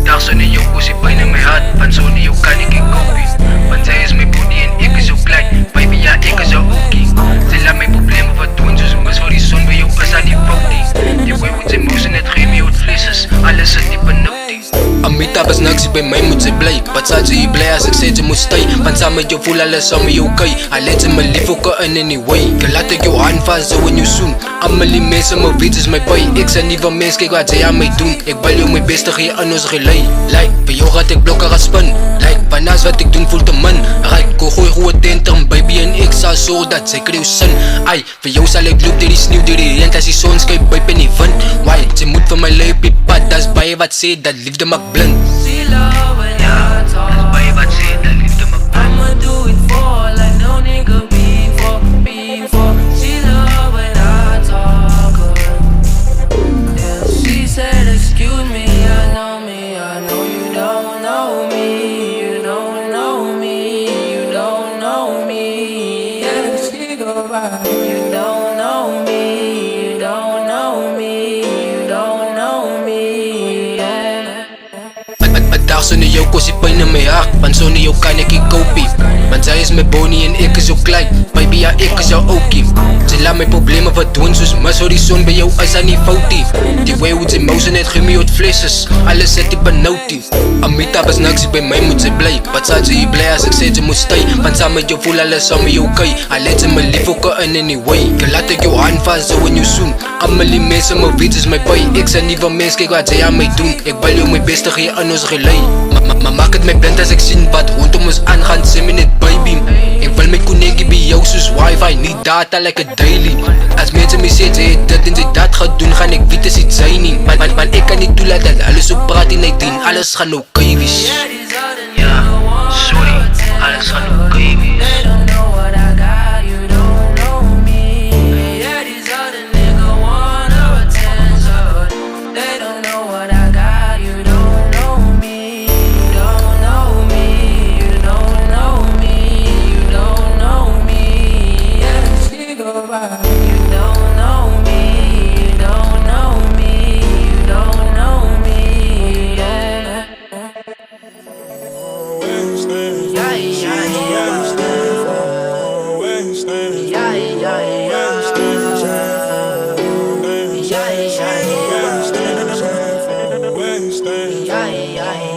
Darkso niyo kusipay na may hat, panso niyo kaniki kopi. Panzayas may body and ik is ook glad, baby ja ik is ook okie. Sila may problema wat doen, soos mas voor die zon bij jou as aan die fotie. Die boy moet sy mouse net geef my uit vlees, alles is die penalty. Amita bas niks by my moet sy bly, wat sa jy bly as ek sê jy moet stay. Pansa met jou voel alles aan my okay, I let jy my lief ook in anyway. Ke laat ek jou hand vast so in jou soen, Amelie mense my weet is my boy. Ek sy nieuwe mens, kyk wat jy aan my doen. Ek wil jou my beste gee in ons gelei. Like, vir jou gaat ek blokker as spin. Like, panas wat ek doen voel te min. Right, ko gooi goeie tentrum, baby en ek sal so dat sy kreeuw sin. Ay, vir jou sal ek loop dier die sneeuw, dier die rent as die son skyp, buip in die wind. Why, sy moet vir my lui op die pad, das baie wat sê, dat liefde maak blind. Ja, das baie wat sê, dat liefde maak blind. I'ma do it for like no nigga before. She love when I talk her. Yeah, she said excuse me, I know you don't know me. You don't know me, you don't know me. Yeah, she go by. You don't know me, you don't know me, you don't know me. Yeah. Darkso na jou kusipay na may hak, panso na jou kaniki kopi. Panzay is my bony en ek is jou klein, baby ja ek is jou okie. Sila may problema wat doen, soos mas voor die zon by jou as aan die fotie. Die way hoe sy mouse net geef my uit vlees, alles het die penalty. Amita bas niks by my moet sy bly, wat sa jy bly as ek sê jy moet stay. Pansa met jou voel alles aan my okay, I let jy my lief ook in anyway. Ke laat ek jou hand vast so in jou soen, Amelie mense my weet is my boy. Ek sy nieuwe mens, kyk wat jy aan my doen. Ek wil jou my beste gee in ons gelei. Maar maak het my blind as ek sien wat rondom ons aangaan, sê my net baby. Ek wil my connectie by jou soos wifi, nie data like a daily. As mense my sê, jy het dit en jy dat gaat doen, gaan ek weet as iets sy nie. Man ek kan nie toelaat dat alles op praat en ek dien, alles gaan okay wees. Ja, sorry, alles gaan okay wees. They don't know what I got, you don't know me. Yeah, these other niggas want our attention. They don't know what I got, you don't know me. You don't know me, you don't know me, you don't know me. Yeah, she go by. You don't know me, you don't know me, you don't know me. Yeah. Yeah, yeah, yeah. Yeah, yeah, yeah. Yeah, yeah, yeah.